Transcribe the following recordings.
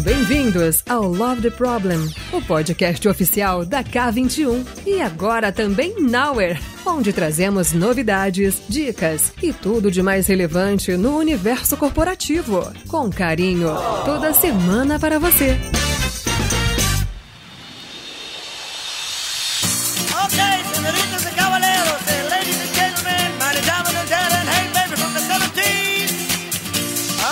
bem-vindos ao Love the Problem, o podcast oficial da K21 e agora também Nowhere, onde trazemos novidades, dicas e tudo de mais relevante no universo corporativo, com carinho, toda semana para você. Okay, senoritas and caballeros, ladies and gentlemen, meine Damen und Herren, hey baby from the 70s.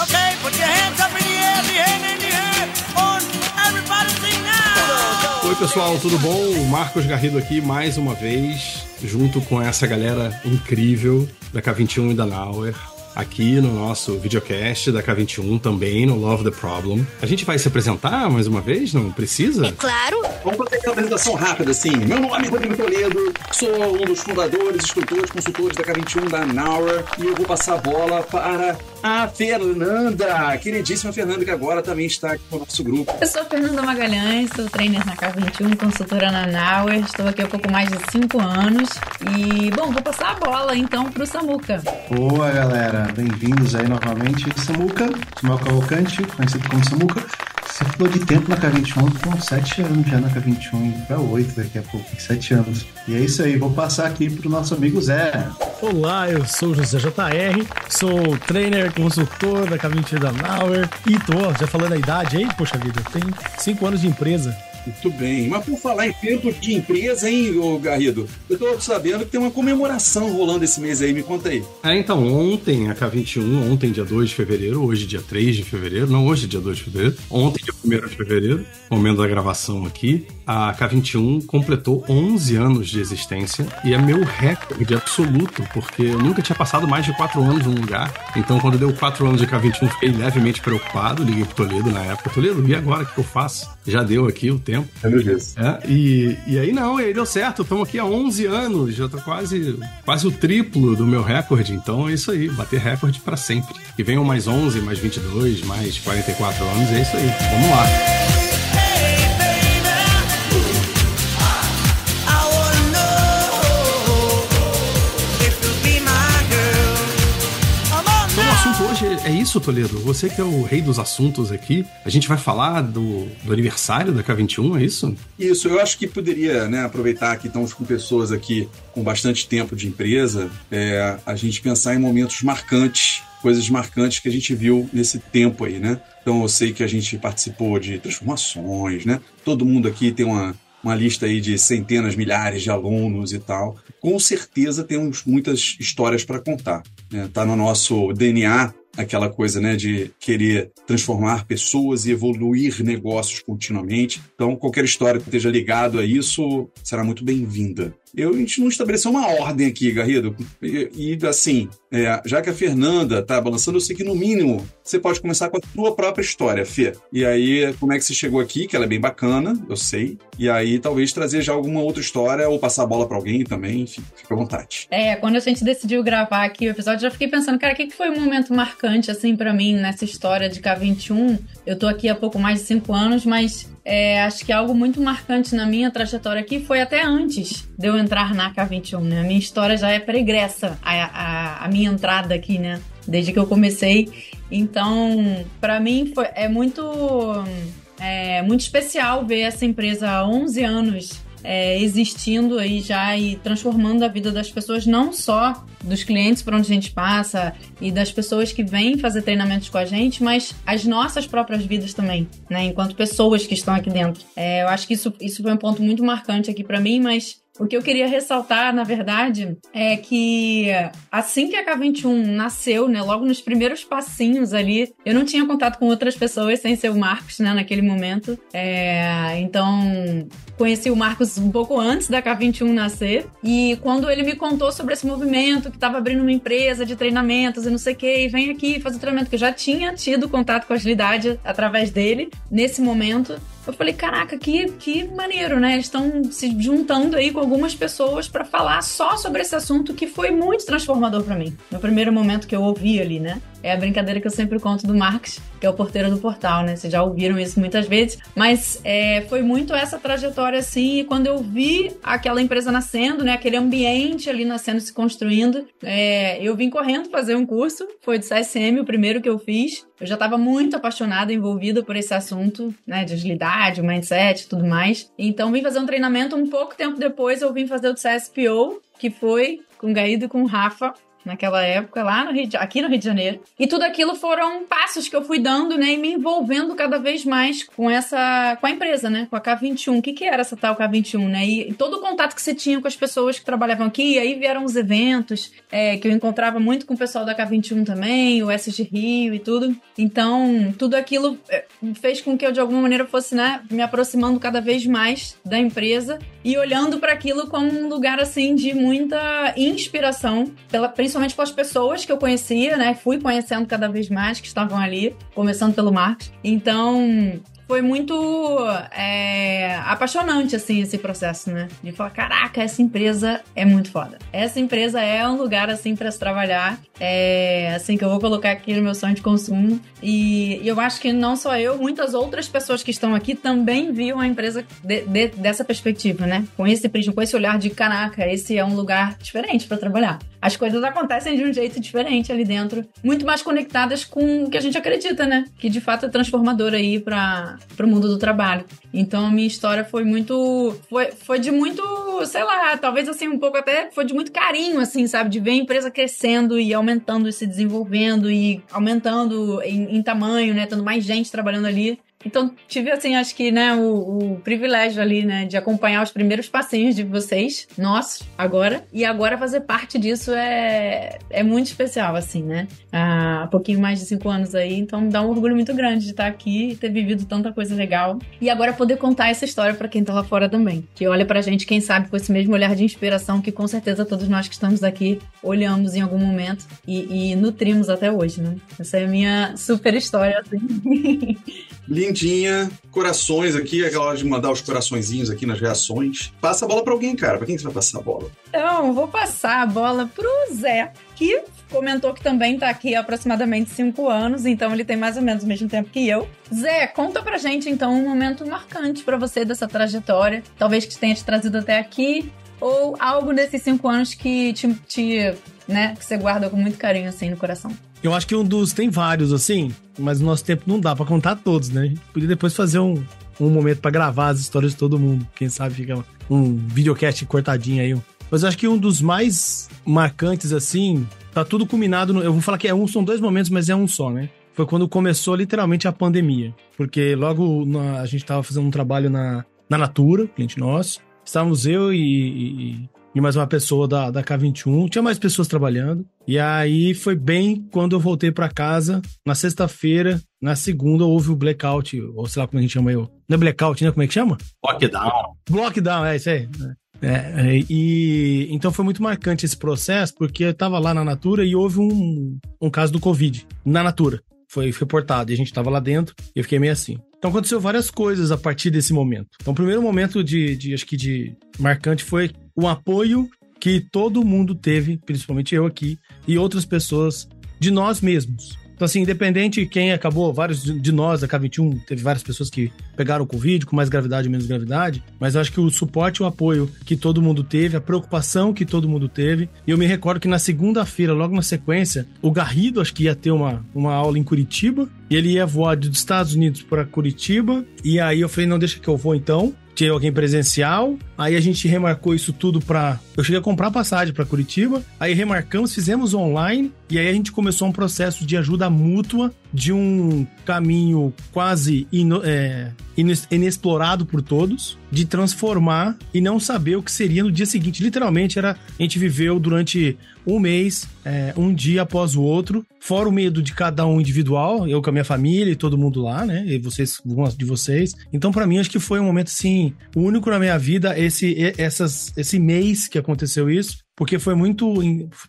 Okay, put your hands up in the air, die Hände in die Höhe und everybody sing now. Oi pessoal, tudo bom? O Marcos Garrido aqui mais uma vez, junto com essa galera incrível da K21 e da Nowhere, aqui no nosso videocast da K21, também no Love the Problem. A gente vai se apresentar mais uma vez? Não precisa? É claro! Vamos fazer aquela apresentação rápida, assim. Meu nome é Rodrigo Toledo, sou um dos fundadores, instrutores, consultores da K21 da Nowhere e eu vou passar a bola para a Fernanda, queridíssima Fernanda, que agora também está aqui com o nosso grupo. Eu sou a Fernanda Magalhães, sou trainer na K21, consultora na Nowhere, estou aqui há pouco mais de 5 anos e, bom, vou passar a bola então para o Samuca. Boa, galera, bem-vindos aí novamente, Samuca, Samuel Cavalcante, conhecido como Samuca. Você falou de tempo na K21, com 7 anos já na K21, para 8 daqui a pouco, 7 anos. E é isso aí, vou passar aqui pro nosso amigo Zé. Olá, eu sou o José JR, sou trainer, consultor da K21 da Nowhere e já falando a idade aí, poxa vida, tem 5 anos de empresa. Muito bem, mas por falar em tempo de empresa, hein, ô Garrido? Eu tô sabendo que tem uma comemoração rolando esse mês aí, me conta aí. Então, ontem a K21, ontem dia 2 de fevereiro, hoje dia 3 de fevereiro, não, hoje dia 2 de fevereiro, ontem dia 1º de fevereiro, momento da gravação aqui, a K21 completou 11 anos de existência e é meu recorde absoluto, porque eu nunca tinha passado mais de 4 anos num lugar, então quando deu 4 anos de K21 fiquei levemente preocupado, liguei pro Toledo na época, Toledo, e agora o que eu faço? Já deu aqui o tempo. E aí não, e aí deu certo, estamos aqui há 11 anos, já tô quase o triplo do meu recorde, então é isso aí, bater recorde pra sempre. E venham mais 11, mais 22, mais 44 anos, é isso aí, vamos lá. Hoje é isso, Toledo. Você que é o rei dos assuntos aqui. A gente vai falar do aniversário da K21, é isso? Isso, eu acho que poderia, né, aproveitar que estamos com pessoas aqui com bastante tempo de empresa, a gente pensar em momentos marcantes, coisas marcantes que a gente viu nesse tempo aí, né? Então eu sei que a gente participou de transformações, né? Todo mundo aqui tem uma lista aí de centenas, milhares de alunos e tal. Com certeza temos muitas histórias para contar. Né? Tá no nosso DNA aquela coisa, né, de querer transformar pessoas e evoluir negócios continuamente. Então, qualquer história que esteja ligado a isso será muito bem-vinda. A gente não estabeleceu uma ordem aqui, Garrido. E assim, já que a Fernanda tá balançando, eu sei que no mínimo você pode começar com a tua própria história, Fê. E aí, como é que você chegou aqui, que ela é bem bacana, eu sei. E aí, talvez trazer já alguma outra história ou passar a bola pra alguém também, enfim, fica à vontade. Quando a gente decidiu gravar aqui o episódio, já fiquei pensando, cara, o que foi um momento marcante, assim, pra mim, nessa história de K21? Eu tô aqui há pouco mais de 5 anos, mas acho que algo muito marcante na minha trajetória aqui foi até antes de eu entrar na K21, né? A minha história já é pregressa, a minha entrada aqui, né? Desde que eu comecei. Então, pra mim, é muito especial ver essa empresa há 11 anos existindo aí já e transformando a vida das pessoas, não só dos clientes por onde a gente passa e das pessoas que vêm fazer treinamentos com a gente, mas as nossas próprias vidas também, né? Enquanto pessoas que estão aqui dentro. Eu acho que isso foi um ponto muito marcante aqui pra mim, mas o que eu queria ressaltar, na verdade, é que assim que a K21 nasceu, né, logo nos primeiros passinhos ali, eu não tinha contato com outras pessoas sem ser o Marcos, né, naquele momento. Então, conheci o Marcos um pouco antes da K21 nascer, e quando ele me contou sobre esse movimento, que estava abrindo uma empresa de treinamentos e não sei o que, e vem aqui fazer treinamento, que eu já tinha tido contato com a agilidade através dele, nesse momento, eu falei, caraca, que maneiro, né? Eles estão se juntando aí com algumas pessoas para falar só sobre esse assunto que foi muito transformador para mim. No primeiro momento que eu ouvi ali, né? É a brincadeira que eu sempre conto do Marcos, que é o porteiro do portal, né? Vocês já ouviram isso muitas vezes, mas foi muito essa trajetória, assim, e quando eu vi aquela empresa nascendo, né? Aquele ambiente ali nascendo, se construindo, eu vim correndo fazer um curso, foi do CSM, o primeiro que eu fiz. Eu já estava muito apaixonada, envolvida por esse assunto, né? De agilidade, mindset e tudo mais. Então, vim fazer um treinamento, um pouco tempo depois eu vim fazer o do CSPO, que foi com o Gaído e com o Rafa, naquela época, lá aqui no Rio de Janeiro. E tudo aquilo foram passos que eu fui dando, né? E me envolvendo cada vez mais com a empresa, né? Com a K21. O que era essa tal K21, né? E todo o contato que você tinha com as pessoas que trabalhavam aqui. E aí vieram os eventos, que eu encontrava muito com o pessoal da K21 também, o SG Rio e tudo. Então, tudo aquilo fez com que eu, de alguma maneira, fosse, né? Me aproximando cada vez mais da empresa e olhando para aquilo como um lugar, assim, de muita inspiração, principalmente pelas pessoas que eu conhecia, né? Fui conhecendo cada vez mais que estavam ali, começando pelo Marcos. Então, foi muito apaixonante, assim, esse processo, né? De falar, caraca, essa empresa é muito foda. Essa empresa é um lugar, assim, pra se trabalhar. Assim, que eu vou colocar aqui no meu sonho de consumo. E eu acho que não só eu, muitas outras pessoas que estão aqui também viam a empresa dessa perspectiva, né? Com esse prisma, com esse olhar de, caraca, esse é um lugar diferente pra trabalhar. As coisas acontecem de um jeito diferente ali dentro, muito mais conectadas com o que a gente acredita, né? Que de fato é transformador aí para o mundo do trabalho. Então a minha história foi de muito, sei lá, talvez assim um pouco até, foi de muito carinho, assim, sabe? De ver a empresa crescendo e aumentando e se desenvolvendo e aumentando em tamanho, né? Tendo mais gente trabalhando ali. Então, tive, assim, acho que, né, o privilégio ali, né, de acompanhar os primeiros passinhos de vocês, nossos, agora. E agora fazer parte disso é muito especial, assim, né? Há pouquinho mais de 5 anos aí, então dá um orgulho muito grande de estar aqui e ter vivido tanta coisa legal. E agora poder contar essa história pra quem tá lá fora também. Que olha pra gente, quem sabe, com esse mesmo olhar de inspiração que com certeza todos nós que estamos aqui olhamos em algum momento e nutrimos até hoje, né? Essa é a minha super história, assim. Lindinha, corações aqui, aquela hora de mandar os coraçõezinhos aqui nas reações. Passa a bola pra alguém, cara. Pra quem você vai passar a bola? Então, vou passar a bola pro Zé, que comentou que também tá aqui há aproximadamente 5 anos, então ele tem mais ou menos o mesmo tempo que eu. Zé, conta pra gente, então, um momento marcante pra você dessa trajetória, talvez que tenha te trazido até aqui, ou algo nesses 5 anos que né, que você guarda com muito carinho, assim, no coração. Eu acho que tem vários, assim, mas no nosso tempo não dá pra contar todos, né? A gente podia depois fazer um momento pra gravar as histórias de todo mundo. Quem sabe fica um videocast cortadinho aí. Mas eu acho que um dos mais marcantes, assim, tá tudo culminado eu vou falar que são 2 momentos, mas é um só, né? Foi quando começou literalmente a pandemia. Porque logo a gente tava fazendo um trabalho na Natura, cliente nosso. Estávamos eu e mais uma pessoa da K21. Tinha mais pessoas trabalhando. E aí foi bem quando eu voltei pra casa, na sexta-feira. Na segunda houve o blackout, ou sei lá como a gente chama eu. Não é blackout, né? Como é que chama? Lockdown, é isso aí. E então foi muito marcante esse processo, porque eu tava lá na Natura e houve um caso do Covid na Natura. Foi reportado e a gente tava lá dentro e eu fiquei meio assim. Então aconteceu várias coisas a partir desse momento. Então o primeiro momento acho que de marcante foi o apoio que todo mundo teve, principalmente eu aqui, e outras pessoas, de nós mesmos. Então, assim, independente de quem acabou, vários de nós da K21, teve várias pessoas que pegaram o Covid com mais gravidade ou menos gravidade, mas eu acho que o suporte e o apoio que todo mundo teve, a preocupação que todo mundo teve, e eu me recordo que na segunda-feira, logo na sequência, o Garrido, acho que ia ter uma aula em Curitiba, e ele ia voar dos Estados Unidos para Curitiba, e aí eu falei, não, deixa que eu vou então. Tinha alguém presencial, aí a gente remarcou isso tudo eu cheguei a comprar passagem pra Curitiba, aí remarcamos, fizemos online, e aí a gente começou um processo de ajuda mútua, de um caminho quase inexplorado por todos, de transformar e não saber o que seria no dia seguinte. Literalmente, a gente viveu durante um mês, um dia após o outro, fora o medo de cada um individual, eu com a minha família e todo mundo lá, né? E vocês, alguns de vocês. Então, pra mim, acho que foi um momento, assim, único na minha vida, esse mês que aconteceu isso. Porque foi muito...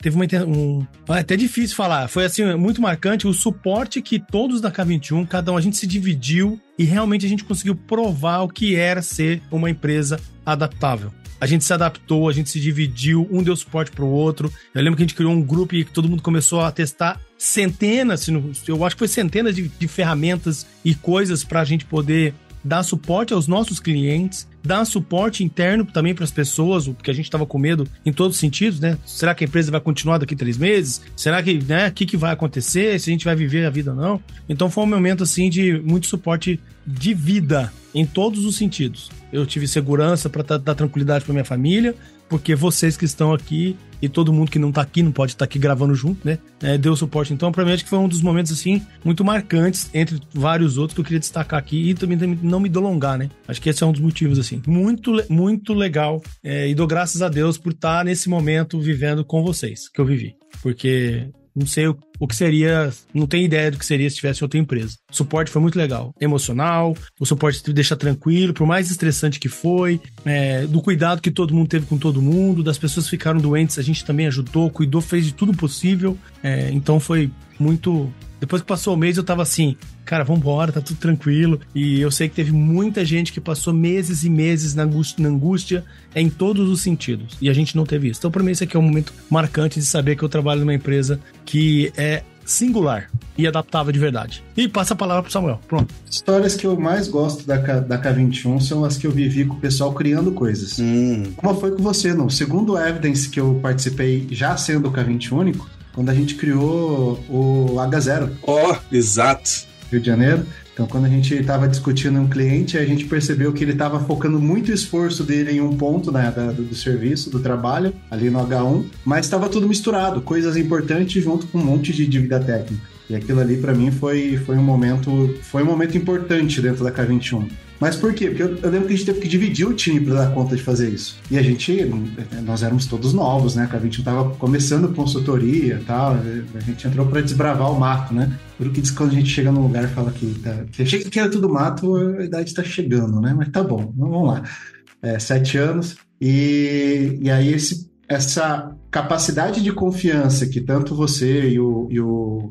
Teve é até difícil falar. Foi, assim, muito marcante o suporte que todos da K21, cada um, a gente se dividiu e realmente a gente conseguiu provar o que era ser uma empresa adaptável. a gente se adaptou, a gente se dividiu, um deu suporte pro outro. Eu lembro que a gente criou um grupo e todo mundo começou a testar centenas, eu acho que foi centenas de ferramentas e coisas pra gente poder dar suporte aos nossos clientes, dar suporte interno também para as pessoas, porque a gente estava com medo em todos os sentidos, né? Será que a empresa vai continuar daqui 3 meses? Será que, né? O que vai acontecer? Se a gente vai viver a vida ou não? Então foi um momento, assim, de muito suporte de vida em todos os sentidos. Eu tive segurança para dar tranquilidade para minha família, porque vocês que estão aqui e todo mundo que não tá aqui, não pode estar aqui gravando junto, né? Deu suporte. Então, pra mim, acho que foi um dos momentos, assim, muito marcantes, entre vários outros, que eu queria destacar aqui e também não me delongar, né? Acho que esse é um dos motivos, assim. Muito legal. E dou graças a Deus por estar nesse momento vivendo com vocês, que eu vivi. Porque não sei o que seria, não tenho ideia do que seria se tivesse outra empresa. O suporte foi muito legal, emocional, o suporte te deixa tranquilo, por mais estressante que foi, do cuidado que todo mundo teve com todo mundo, das pessoas que ficaram doentes, a gente também ajudou, cuidou, fez de tudo possível, então foi muito... Depois que passou o mês, eu tava assim, cara, vambora, tá tudo tranquilo. E eu sei que teve muita gente que passou meses e meses na angústia em todos os sentidos. E a gente não teve isso. Então, pra mim, esse aqui é um momento marcante de saber que eu trabalho numa empresa que é singular e adaptável de verdade. E passa a palavra pro Samuel. Pronto. Histórias que eu mais gosto da K21 são as que eu vivi com o pessoal criando coisas. Como foi com você, no segundo Evidence que eu participei, já sendo o K20 único, quando a gente criou o H0. Exato. Rio de Janeiro. Então, quando a gente estava discutindo um cliente, a gente percebeu que ele estava focando muito esforço dele em um ponto, né, do serviço, do trabalho, ali no H1, mas estava tudo misturado, coisas importantes junto com um monte de dívida técnica. E aquilo ali, para mim, foi um momento importante dentro da K21. Mas por quê? Porque eu lembro que a gente teve que dividir o time para dar conta de fazer isso. E nós éramos todos novos, né? A gente tava começando consultoria e tal, a gente entrou para desbravar o mato, né? Por isso que diz que quando a gente chega num lugar e fala que chega que era tudo mato, a idade tá chegando, né? Mas tá bom, vamos lá. 7 anos, e aí essa capacidade de confiança que tanto você e o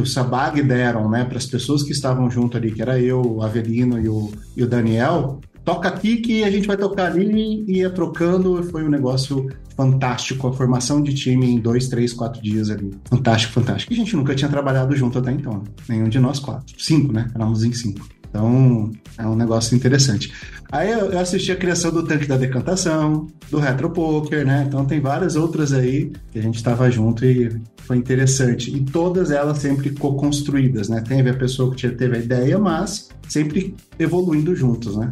Sabag deram, né, para as pessoas que estavam junto ali, que era eu, o Avelino e o Daniel, toca aqui que a gente vai tocar ali, e ia trocando, foi um negócio fantástico, a formação de time em 2, 3, 4 dias ali. Fantástico. E a gente nunca tinha trabalhado junto até então, né? Nenhum de nós 4. 5, né? Éramos em 5. Então, é um negócio interessante. Aí eu assisti a criação do Tanque da Decantação, do Retro Poker, né? Então tem várias outras aí que a gente estava junto e foi interessante. E todas elas sempre co-construídas, né? Teve a pessoa que teve a ideia, mas sempre evoluindo juntos, né?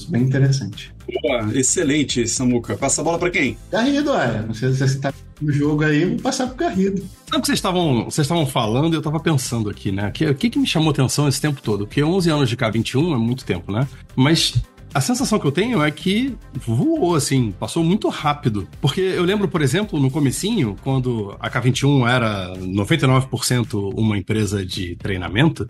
Bem interessante. Boa, excelente, Samuca. Passa a bola pra quem? Garrido, Não sei se você tá no jogo aí, vou passar pro Garrido. Sabe o que vocês estavam falando e eu tava pensando aqui, né? O que me chamou atenção esse tempo todo? Porque 11 anos de K21 é muito tempo, né? Mas a sensação que eu tenho é que voou, assim, passou muito rápido. Porque eu lembro, por exemplo, no comecinho, quando a K21 era 99% uma empresa de treinamento,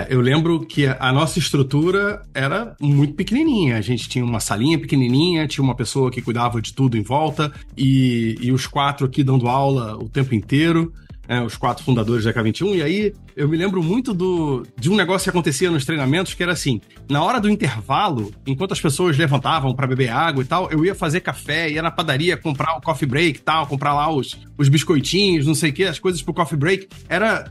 eu lembro que a nossa estrutura era muito pequenininha. A gente tinha uma salinha pequenininha, tinha uma pessoa que cuidava de tudo em volta, e os 4 aqui dando aula o tempo inteiro. Os 4 fundadores da K21, e aí eu me lembro muito de um negócio que acontecia nos treinamentos, que era assim, na hora do intervalo, enquanto as pessoas levantavam para beber água e tal, eu ia fazer café, ia na padaria comprar o coffee break e tal, comprar lá os biscoitinhos, não sei o que, as coisas pro coffee break. Era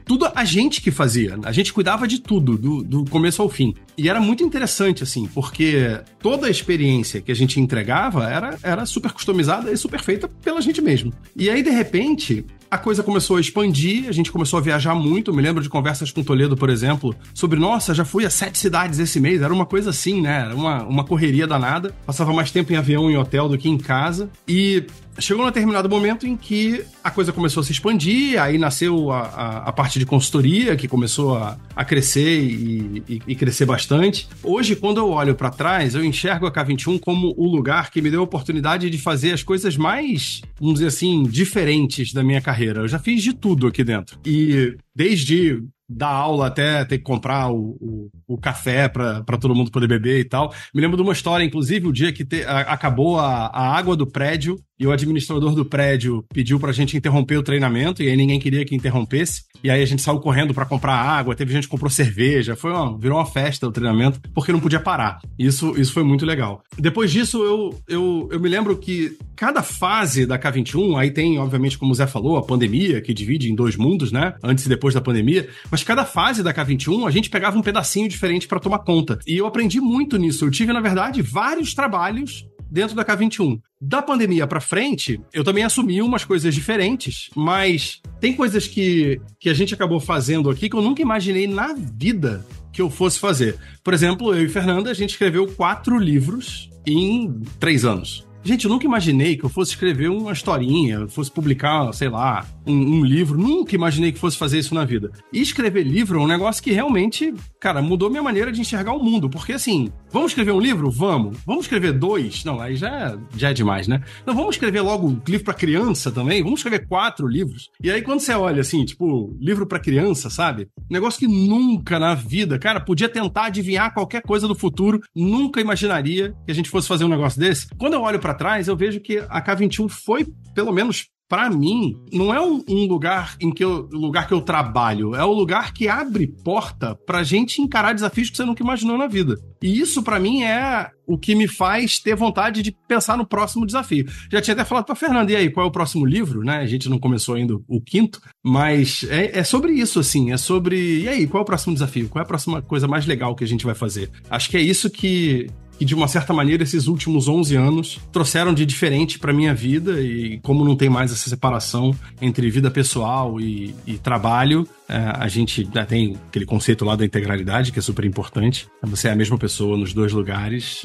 tudo a gente que fazia, a gente cuidava de tudo, do começo ao fim. E era muito interessante, assim, porque toda a experiência que a gente entregava era super customizada e super feita pela gente mesmo. E aí, de repente, a coisa começou a expandir, a gente começou a viajar muito. Eu me lembro de conversas com o Toledo, por exemplo, sobre, nossa, já fui a 7 cidades esse mês. Era uma coisa assim, né? Era uma correria danada. Passava mais tempo em avião e em hotel do que em casa. E chegou num determinado momento em que a coisa começou a se expandir, aí nasceu a parte de consultoria, que começou a crescer e crescer bastante. Hoje, quando eu olho para trás, eu enxergo a K21 como o lugar que me deu a oportunidade de fazer as coisas mais, vamos dizer assim, diferentes da minha carreira. Eu já fiz de tudo aqui dentro. E desde dar aula até ter que comprar o o café pra todo mundo poder beber e tal. Me lembro de uma história, inclusive, o dia que acabou a água do prédio e o administrador do prédio pediu pra gente interromper o treinamento, e aí ninguém queria que interrompesse. E aí a gente saiu correndo pra comprar água, teve gente que comprou cerveja, virou uma festa o treinamento, porque não podia parar. Isso foi muito legal. Depois disso, eu me lembro que cada fase da K21, aí tem, obviamente, como o Zé falou, a pandemia, que divide em 2 mundos, né? Antes e depois da pandemia. Mas cada fase da K21, a gente pegava um pedacinho diferente pra tomar conta. E eu aprendi muito nisso. Eu tive, na verdade, vários trabalhos dentro da K21. Da pandemia pra frente, eu também assumi umas coisas diferentes, mas tem coisas que a gente acabou fazendo aqui que eu nunca imaginei na vida que eu fosse fazer. Por exemplo, eu e Fernanda, a gente escreveu 4 livros em 3 anos. Gente, eu nunca imaginei que eu fosse escrever uma historinha, fosse publicar, sei lá, um livro. Nunca imaginei que fosse fazer isso na vida. E escrever livro é um negócio que realmente, cara, mudou minha maneira de enxergar o mundo. Porque assim, vamos escrever um livro? Vamos. Vamos escrever 2? Não, aí já é demais, né? Não, vamos escrever logo livro pra criança também? Vamos escrever 4 livros? E aí quando você olha assim, tipo, livro pra criança, sabe? Negócio que nunca na vida, cara, podia tentar adivinhar qualquer coisa do futuro. Nunca imaginaria que a gente fosse fazer um negócio desse. Quando eu olho pra trás, eu vejo que a K21 foi, pelo menos pra mim, não é um lugar que eu trabalho, é o lugar que abre porta pra gente encarar desafios que você nunca imaginou na vida. E isso, pra mim, é o que me faz ter vontade de pensar no próximo desafio. Já tinha até falado pra Fernanda, e aí, qual é o próximo livro, né? A gente não começou ainda o 5º, mas é sobre isso, assim, é sobre, e aí, qual é o próximo desafio? Qual é a próxima coisa mais legal que a gente vai fazer? Acho que é isso que de uma certa maneira, esses últimos 11 anos trouxeram de diferente pra minha vida, e como não tem mais essa separação entre vida pessoal e trabalho, a gente tem aquele conceito lá da integralidade, que é super importante. Você é a mesma pessoa nos 2 lugares.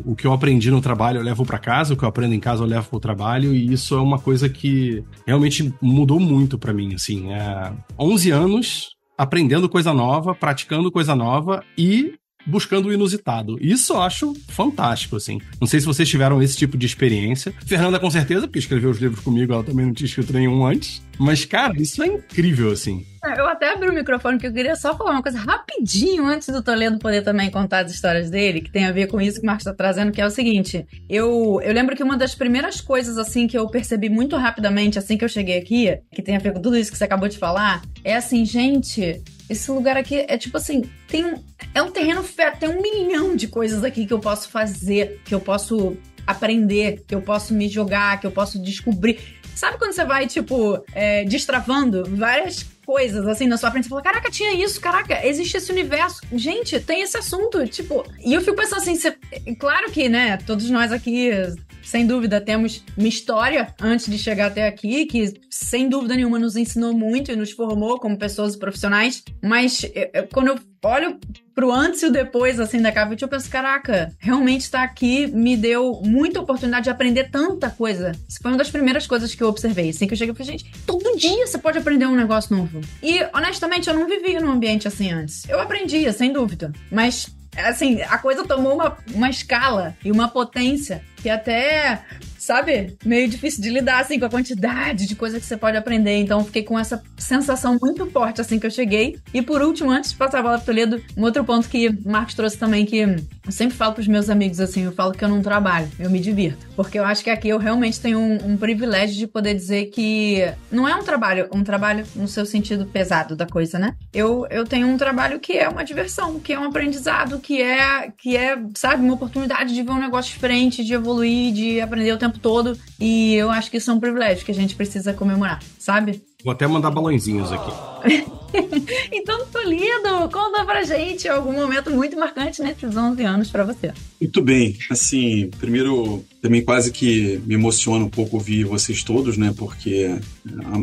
O que eu aprendi no trabalho eu levo pra casa, o que eu aprendo em casa eu levo pro trabalho, e isso é uma coisa que realmente mudou muito pra mim, assim. 11 anos aprendendo coisa nova, praticando coisa nova e buscando o inusitado. Isso eu acho fantástico, assim. Não sei se vocês tiveram esse tipo de experiência. Fernanda, com certeza, porque escreveu os livros comigo, ela também não tinha escrito nenhum antes. Mas, cara, isso é incrível, assim. Eu até abri o microfone, porque eu queria só falar uma coisa rapidinho antes do Toledo poder também contar as histórias dele, que tem a ver com isso que o Marcos está trazendo, que é o seguinte. Eu lembro que uma das primeiras coisas, assim, que eu percebi muito rapidamente, assim que eu cheguei aqui, que tem a ver com tudo isso que você acabou de falar, é assim, gente, esse lugar aqui é tipo assim, é um terreno fértil, tem 1 milhão de coisas aqui que eu posso fazer, que eu posso aprender, que eu posso me jogar, que eu posso descobrir. Sabe quando você vai, tipo, destravando várias coisas, assim, na sua frente, você fala, caraca, tinha isso, caraca, existe esse universo, gente, tem esse assunto, tipo, e eu fico pensando assim, claro que, né, todos nós aqui, sem dúvida, temos uma história antes de chegar até aqui, que sem dúvida nenhuma nos ensinou muito e nos formou como pessoas profissionais, mas quando eu olho pro antes e o depois, assim, da K21, eu penso, caraca, realmente estar aqui me deu muita oportunidade de aprender tanta coisa. Isso foi uma das primeiras coisas que eu observei, assim, que eu cheguei e falei, gente, todo dia você pode aprender um negócio novo. E, honestamente, eu não vivia num ambiente assim antes. Eu aprendia, sem dúvida, mas, assim, a coisa tomou uma escala e uma potência que até, sabe, meio difícil de lidar, assim, com a quantidade de coisa que você pode aprender. Então, eu fiquei com essa sensação muito forte, assim, que eu cheguei. E, por último, antes de passar a bola pro Toledo, um outro ponto que o Marcos trouxe também, que eu sempre falo pros meus amigos, assim, eu falo que eu não trabalho, eu me divirto. Porque eu acho que aqui eu realmente tenho um privilégio de poder dizer que não é um trabalho no seu sentido pesado da coisa, né? Eu tenho um trabalho que é uma diversão, que é um aprendizado, que é, sabe, uma oportunidade de ver um negócio diferente, de evoluir, de aprender o tempo todo, e eu acho que isso é um privilégio que a gente precisa comemorar, sabe? Vou até mandar balãozinhos aqui. Então, Toledo, conta pra gente algum momento muito marcante nesses 11 anos pra você. Muito bem, assim, primeiro também quase que me emociona um pouco ouvir vocês todos, né, porque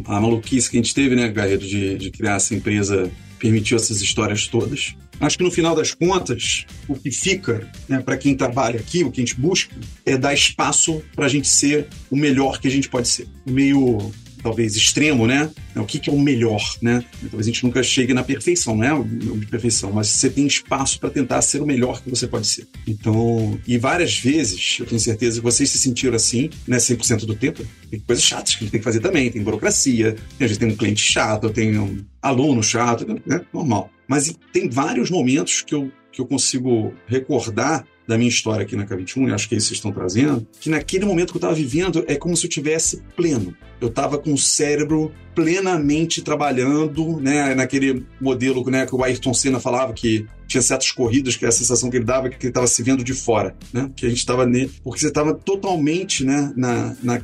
a maluquice que a gente teve, né, Garredo, de criar essa empresa permitiu essas histórias todas. Acho que no final das contas, o que fica, né, para quem trabalha aqui, o que a gente busca, é dar espaço para a gente ser o melhor que a gente pode ser. Meio, talvez, extremo, né? O que é o melhor, né? Talvez a gente nunca chegue na perfeição, né? De perfeição, mas você tem espaço para tentar ser o melhor que você pode ser. Então, e várias vezes, eu tenho certeza que vocês se sentiram assim, né? 100% do tempo. Tem coisas chatas que a gente tem que fazer também, tem burocracia, a gente tem um cliente chato, tem um aluno chato, né? Normal. Mas tem vários momentos que eu que eu consigo recordar da minha história aqui na K21, e acho que é isso que vocês estão trazendo, que naquele momento que eu estava vivendo é como se eu tivesse pleno. Eu estava com o cérebro plenamente trabalhando, né, naquele modelo, né, que o Ayrton Senna falava, que tinha certas corridas, que é a sensação que ele dava, que ele estava se vendo de fora, né, que a gente estava porque você estava totalmente, né,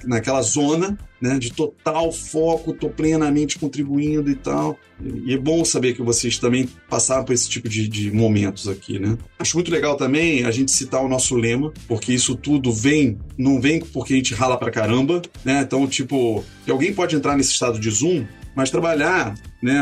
naquela zona, né, de total foco, estou plenamente contribuindo e tal. E é bom saber que vocês também passaram por esse tipo de momentos aqui, né. Acho muito legal também a gente citar o nosso lema, porque isso tudo não vem porque a gente rala pra caramba, né, então, tipo, que alguém pode entrar nesse estado de Zoom, mas trabalhar, né,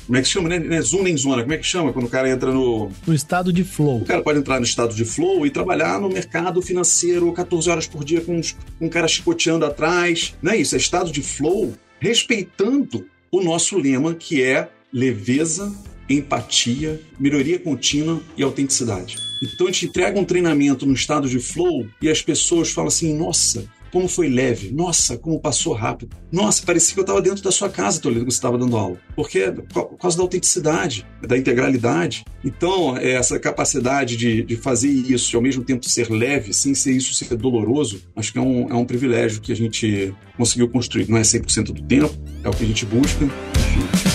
como é que chama, né? Não é Zoom nem zona, como é que chama quando o cara entra no estado de flow. O cara pode entrar no estado de flow e trabalhar no mercado financeiro 14 horas por dia com um cara chicoteando atrás. Não é isso, é estado de flow, respeitando o nosso lema, que é leveza, empatia, melhoria contínua e autenticidade. Então a gente entrega um treinamento no estado de flow e as pessoas falam assim, nossa, como foi leve, nossa, como passou rápido, nossa, parecia que eu estava dentro da sua casa, Toledo, que você estava dando aula, porque por causa da autenticidade, da integralidade. Então, essa capacidade de fazer isso e ao mesmo tempo ser leve, sem ser isso ser doloroso, acho que é um privilégio que a gente conseguiu construir. Não é 100% do tempo, é o que a gente busca, enfim.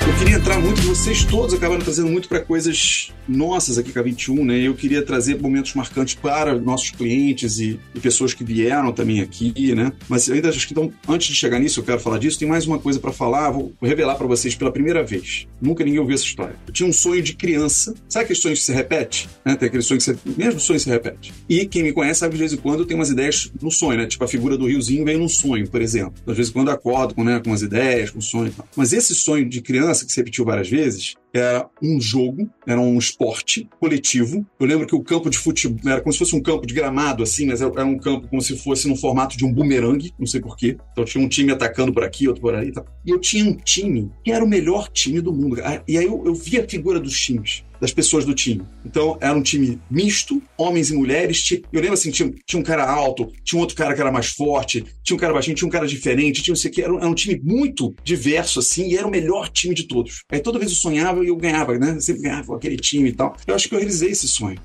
Eu queria entrar muito, vocês todos acabaram trazendo muito para coisas nossas aqui com a 21, né? Eu queria trazer momentos marcantes para nossos clientes e pessoas que vieram também aqui, né? Mas ainda acho que, então, antes de chegar nisso, eu quero falar disso, tem mais uma coisa para falar, vou revelar para vocês pela primeira vez. Nunca ninguém ouviu essa história. Eu tinha um sonho de criança, sabe aquele sonho que se repete? Né? Tem aquele sonho que mesmo sonho se repete. E quem me conhece sabe que de vez em quando eu tenho umas ideias no sonho, né? Tipo a figura do riozinho vem num sonho, por exemplo. Às vezes quando eu acordo com umas ideias, com sonho e tal. Mas esse sonho de criança que se repetiu várias vezes, era um jogo, era um esporte coletivo. Eu lembro que o campo de futebol era como se fosse um campo de gramado, assim, mas era um campo como se fosse no formato de um bumerangue, não sei porquê. Então tinha um time atacando por aqui, outro por ali e tal. E eu tinha um time que era o melhor time do mundo. E aí eu via a figura dos times, das pessoas do time. Então era um time misto, homens e mulheres. Eu lembro assim, tinha um cara alto, tinha um outro cara que era mais forte, tinha um cara baixinho, tinha um cara diferente, tinha não sei o que. Era um time muito diverso, assim, e era o melhor time de todos. Aí toda vez eu sonhava e eu ganhava, né? Eu sempre ganhava com aquele time e tal. Eu acho que eu realizei esse sonho.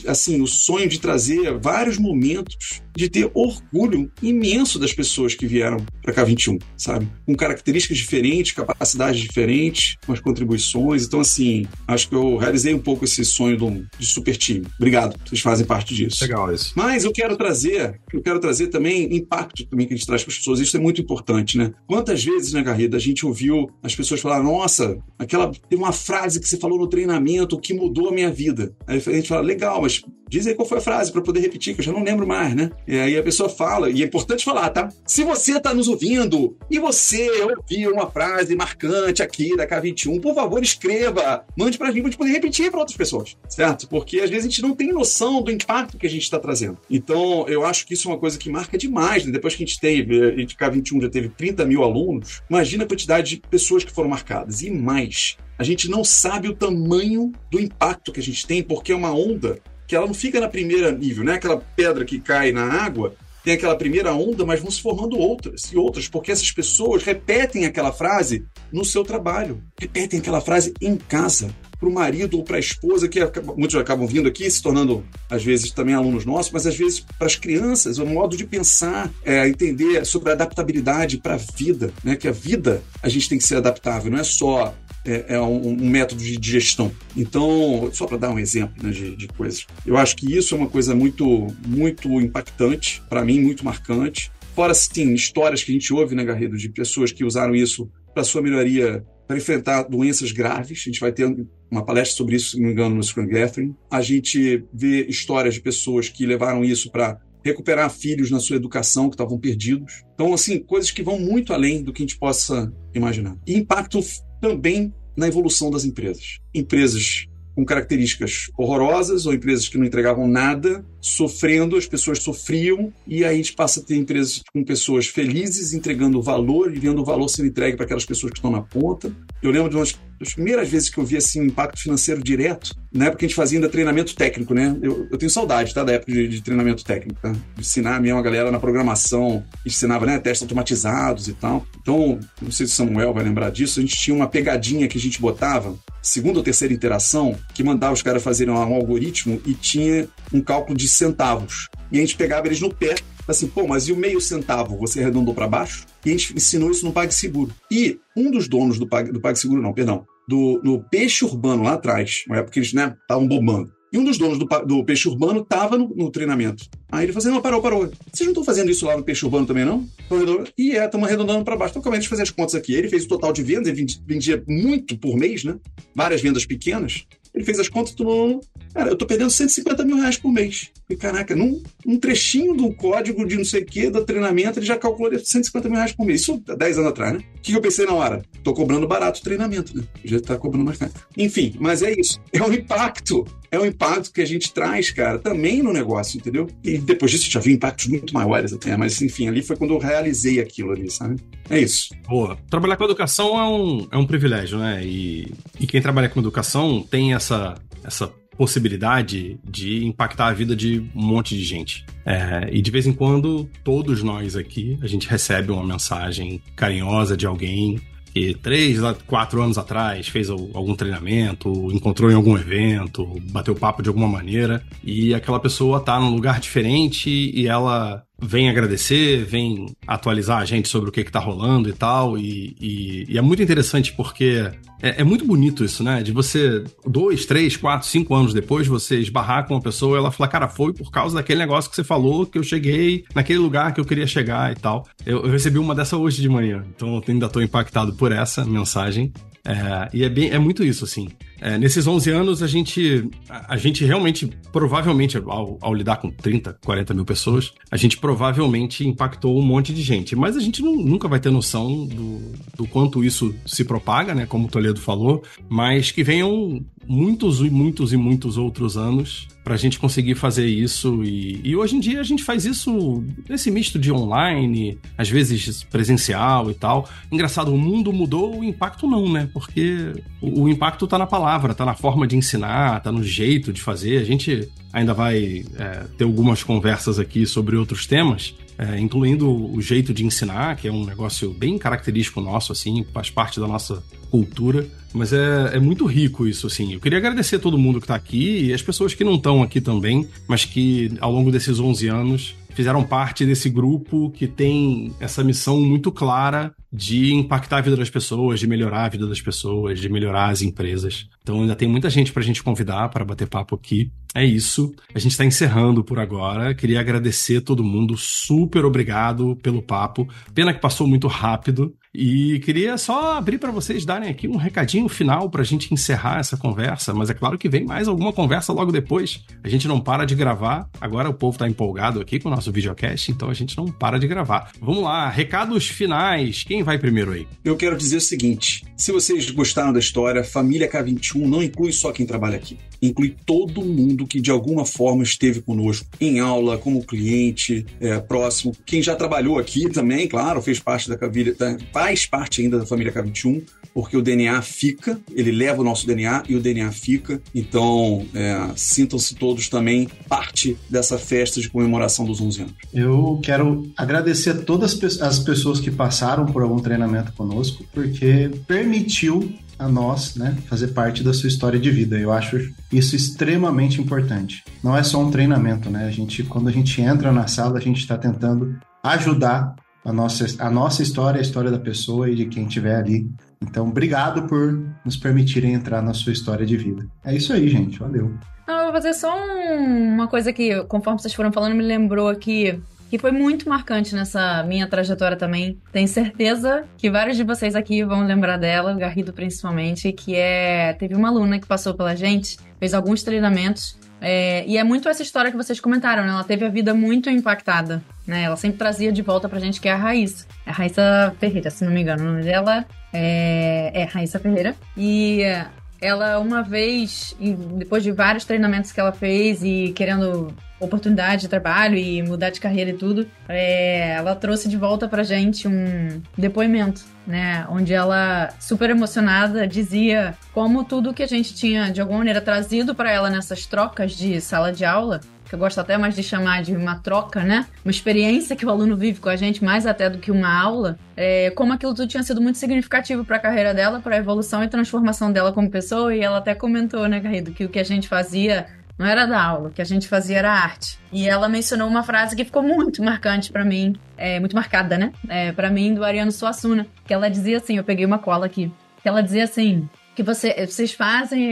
Assim, o sonho de trazer vários momentos de ter orgulho imenso das pessoas que vieram para K21, sabe? Com características diferentes, capacidades diferentes, com as contribuições. Então, assim, acho que eu realizei um pouco esse sonho de super time. Obrigado, vocês fazem parte disso. Legal isso. Mas eu quero trazer também impacto também que a gente traz para as pessoas. Isso é muito importante, né? Quantas vezes, né, Garrido, a gente ouviu as pessoas falar, nossa, tem uma frase que você falou no treinamento que mudou a minha vida. Aí a gente fala, legal, mas diz aí qual foi a frase para eu poder repetir, que eu já não lembro mais, né? E aí a pessoa fala, e é importante falar, tá? Se você tá nos ouvindo e você ouviu uma frase marcante aqui da K21, por favor, escreva, mande pra gente poder repetir para outras pessoas, certo? Porque às vezes a gente não tem noção do impacto que a gente está trazendo. Então, eu acho que isso é uma coisa que marca demais, né? Depois que a gente K21 já teve 30 mil alunos, imagina a quantidade de pessoas que foram marcadas. E mais, a gente não sabe o tamanho do impacto que a gente tem, porque é uma onda que ela não fica na primeira nível, né? Aquela pedra que cai na água, tem aquela primeira onda, mas vão se formando outras e outras, porque essas pessoas repetem aquela frase no seu trabalho, repetem aquela frase em casa, para o marido ou para a esposa, que muitos acabam vindo aqui, se tornando, às vezes, também alunos nossos, mas às vezes para as crianças, o modo de pensar, entender sobre a adaptabilidade para a vida, né? Que a vida, a gente tem que ser adaptável, não é só um método de gestão. Então, só para dar um exemplo, né, de coisas. Eu acho que isso é uma coisa muito, muito impactante, para mim, muito marcante. Fora, sim, histórias que a gente ouve, né, Garrido, de pessoas que usaram isso para sua melhoria, para enfrentar doenças graves. A gente vai ter uma palestra sobre isso, se não me engano, no Scrum Gathering. A gente vê histórias de pessoas que levaram isso para recuperar filhos na sua educação que estavam perdidos. Então, assim, coisas que vão muito além do que a gente possa imaginar. E impacto também na evolução das empresas. Empresas com características horrorosas ou empresas que não entregavam nada sofrendo, as pessoas sofriam, e aí a gente passa a ter empresas com pessoas felizes, entregando valor e vendo o valor sendo entregue para aquelas pessoas que estão na ponta. Eu lembro de umas das primeiras vezes que eu vi assim, impacto financeiro direto, na época que a gente fazia ainda treinamento técnico, né? Eu tenho saudade, tá? Da época de treinamento técnico, tá? De ensinar mesmo a galera na programação, ensinava, né? Testes automatizados e tal. Então, não sei se o Samuel vai lembrar disso, a gente tinha uma pegadinha que a gente botava, segunda ou terceira interação, que mandava os caras fazerem um algoritmo e tinha um cálculo de centavos. E a gente pegava eles no pé, assim, pô, mas e o meio centavo? Você arredondou para baixo? E a gente ensinou isso no PagSeguro. E um dos donos do PagSeguro, não, perdão, no Peixe Urbano lá atrás, uma época que eles, né, estavam bombando. E um dos donos do Peixe Urbano estava no treinamento. Aí ele falou assim, não, parou. Vocês não estão fazendo isso lá no Peixe Urbano também, não? E estamos arredondando para baixo. Então, calma, deixa eu fazer as contas aqui. Ele fez o total de vendas, ele vendia muito por mês, né? Várias vendas pequenas. Ele fez as contas, cara, eu tô perdendo 150 mil reais por mês. E caraca, num trechinho do código de não sei o que, do treinamento, ele já calculou 150 mil reais por mês. Isso há 10 anos atrás, né? O que eu pensei na hora? Tô cobrando barato o treinamento, né? Já tá cobrando mais caro. Enfim, mas é isso. É um impacto que a gente traz, cara, também no negócio, entendeu? E depois disso já vi impactos muito maiores até, mas enfim, ali foi quando eu realizei aquilo ali, sabe? É isso. Boa. Trabalhar com educação é um privilégio, né? E quem trabalha com educação tem essa possibilidade de impactar a vida de um monte de gente. E de vez em quando, todos nós aqui, a gente recebe uma mensagem carinhosa de alguém que 3, 4 anos atrás fez algum treinamento, encontrou em algum evento, bateu papo de alguma maneira, e aquela pessoa tá num lugar diferente e ela vem agradecer, vem atualizar a gente sobre o que tá rolando e tal, e é muito interessante porque é muito bonito isso, né? De você, 2, 3, 4, 5 anos depois, você esbarrar com uma pessoa e ela falar, cara, foi por causa daquele negócio que você falou que eu cheguei naquele lugar que eu queria chegar e tal. Eu recebi uma dessa hoje de manhã, então eu ainda tô impactado por essa mensagem. E é muito isso, assim. Nesses 11 anos, a gente realmente, provavelmente, ao lidar com 30, 40 mil pessoas, a gente provavelmente impactou um monte de gente. Mas a gente nunca vai ter noção do quanto isso se propaga, né? Como o Toledo falou, mas que venham muitos e muitos e muitos outros anos pra gente conseguir fazer isso. E hoje em dia a gente faz isso nesse misto de online, às vezes presencial e tal. Engraçado, o mundo mudou, o impacto não, né? Porque o impacto tá na palavra, tá na forma de ensinar, tá no jeito de fazer. A gente ainda vai ter algumas conversas aqui sobre outros temas, incluindo o jeito de ensinar, que é um negócio bem característico nosso, assim, faz parte da nossa cultura, mas é muito rico isso, assim. Eu queria agradecer a todo mundo que tá aqui e as pessoas que não estão aqui também, mas que ao longo desses 11 anos fizeram parte desse grupo que tem essa missão muito clara de impactar a vida das pessoas, de melhorar a vida das pessoas, de melhorar as empresas. Então ainda tem muita gente pra gente convidar para bater papo aqui. É isso. A gente tá encerrando por agora. Queria agradecer a todo mundo. Super obrigado pelo papo. Pena que passou muito rápido. E queria só abrir para vocês darem aqui um recadinho final pra gente encerrar essa conversa. Mas é claro que vem mais alguma conversa logo depois. A gente não para de gravar. Agora o povo tá empolgado aqui com o nosso videocast, então a gente não para de gravar. Vamos lá, recados finais. Quem vai primeiro aí? Eu quero dizer o seguinte, se vocês gostaram da história, Família K21 não inclui só quem trabalha aqui. Inclui todo mundo que de alguma forma esteve conosco em aula, como cliente, próximo. Quem já trabalhou aqui também, claro, fez parte faz parte ainda da Família K21, porque o DNA fica, ele leva o nosso DNA e o DNA fica. Então, sintam-se todos também parte dessa festa de comemoração dos 11 anos. Eu quero agradecer a todas as pessoas que passaram por algum treinamento conosco, porque permitiu a nós, né, fazer parte da sua história de vida. Eu acho isso extremamente importante. Não é só um treinamento, né? Quando a gente entra na sala, a gente está tentando ajudar a nossa história, a história da pessoa e de quem estiver ali. Então, obrigado por nos permitirem entrar na sua história de vida. É isso aí, gente. Valeu. Eu vou fazer só uma coisa que, conforme vocês foram falando, me lembrou aqui, que foi muito marcante nessa minha trajetória também. Tenho certeza que vários de vocês aqui vão lembrar dela, o Garrido principalmente, que teve uma aluna que passou pela gente, fez alguns treinamentos, e é muito essa história que vocês comentaram, né? Ela teve a vida muito impactada, né? Ela sempre trazia de volta pra gente, que é a Raíssa. É a Raíssa Ferreira, se não me engano. O nome dela é Raíssa Ferreira. E ela, uma vez, depois de vários treinamentos que ela fez e querendo oportunidade de trabalho e mudar de carreira e tudo, ela trouxe de volta pra gente um depoimento, né? Onde ela, super emocionada, dizia como tudo que a gente tinha, de alguma maneira, trazido pra ela nessas trocas de sala de aula, que eu gosto até mais de chamar de uma troca, né? Uma experiência que o aluno vive com a gente, mais até do que uma aula, como aquilo tudo tinha sido muito significativo para a carreira dela, para a evolução e transformação dela como pessoa, e ela até comentou, né, Garrido, que o que a gente fazia não era da aula, o que a gente fazia era arte. E ela mencionou uma frase que ficou muito marcante pra mim, muito marcada, né? Pra mim, do Ariano Suassuna, que ela dizia assim, eu peguei uma cola aqui, que ela dizia assim, que vocês fazem,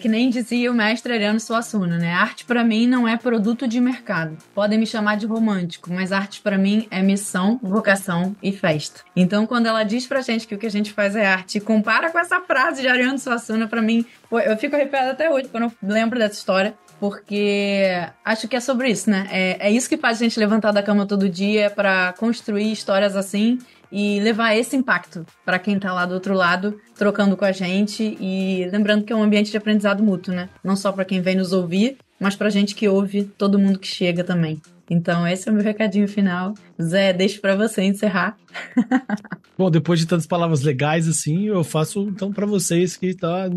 que nem dizia o mestre Ariano Suassuna, né? Arte pra mim não é produto de mercado. Podem me chamar de romântico, mas arte pra mim é missão, vocação e festa. Então, quando ela diz pra gente que o que a gente faz é arte e compara com essa frase de Ariano Suassuna, pra mim, eu fico arrepiada até hoje quando eu lembro dessa história. Porque acho que é sobre isso, né? É isso que faz a gente levantar da cama todo dia pra construir histórias assim e levar esse impacto pra quem tá lá do outro lado, trocando com a gente e lembrando que é um ambiente de aprendizado mútuo, né? Não só pra quem vem nos ouvir, mas pra gente que ouve, todo mundo que chega também. Então esse é o meu recadinho final. Zé, deixo pra você encerrar. Bom, depois de tantas palavras legais assim, eu faço então pra vocês que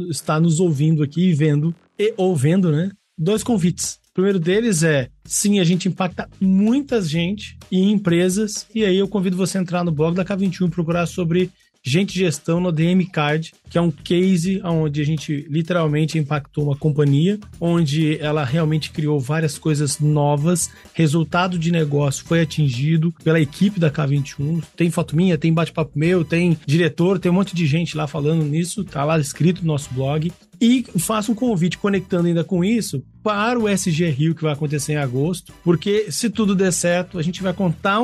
está nos ouvindo aqui, vendo e ouvendo, né? 2 convites. O primeiro deles sim, a gente impacta muita gente e empresas, e aí eu convido você a entrar no blog da K21 e procurar sobre gente de gestão no DM Card, que é um case onde a gente literalmente impactou uma companhia, onde ela realmente criou várias coisas novas, resultado de negócio foi atingido pela equipe da K21, tem foto minha, tem bate-papo meu, tem diretor, tem um monte de gente lá falando nisso, tá lá escrito no nosso blog. E faço um convite conectando ainda com isso para o SG Rio, que vai acontecer em agosto, porque se tudo der certo, a gente vai contar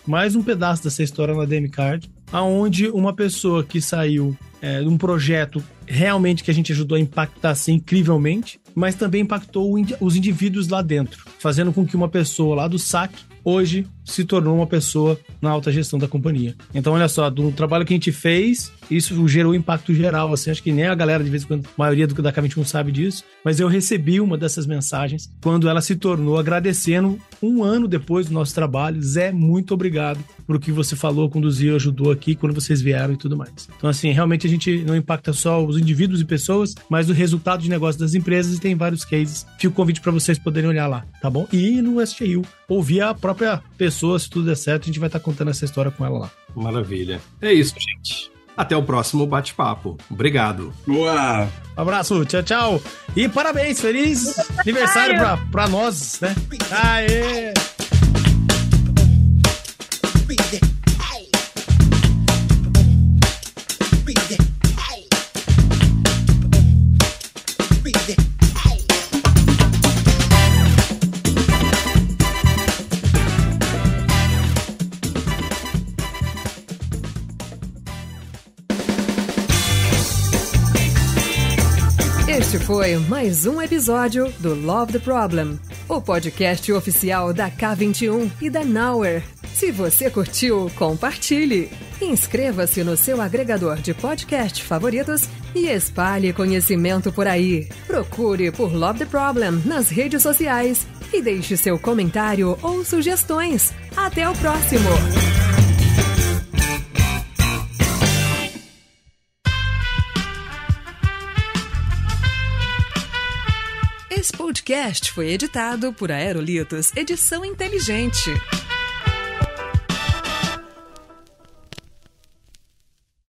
mais um pedaço dessa história na DM Card, aonde uma pessoa que saiu de um projeto realmente que a gente ajudou a impactar assim, incrivelmente, mas também impactou os indivíduos lá dentro, fazendo com que uma pessoa lá do SAC hoje se tornou uma pessoa na alta gestão da companhia. Então, olha só, do trabalho que a gente fez, isso gerou impacto geral, assim, acho que nem a galera, de vez em quando, a maioria da K21 sabe disso, mas eu recebi uma dessas mensagens quando ela se tornou agradecendo 1 ano depois do nosso trabalho. Zé, muito obrigado por o que você falou, conduziu, ajudou aqui, quando vocês vieram e tudo mais. Então, assim, realmente a gente não impacta só os indivíduos e pessoas, mas o resultado de negócio das empresas, e tem vários cases. Fica o convite para vocês poderem olhar lá, tá bom? E no SGU, ouvir a própria pessoa, se tudo der certo, a gente vai estar contando essa história com ela lá. Maravilha. É isso, gente. Até o próximo bate-papo. Obrigado. Boa! Abraço, tchau, tchau. E parabéns, feliz aniversário pra nós, né? Aê! Este foi mais um episódio do Love the Problem, o podcast oficial da K21 e da Nowhere. Se você curtiu, compartilhe. Inscreva-se no seu agregador de podcast favoritos e espalhe conhecimento por aí. Procure por Love the Problem nas redes sociais e deixe seu comentário ou sugestões. Até o próximo! Esse podcast foi editado por Aerolitos Edição Inteligente.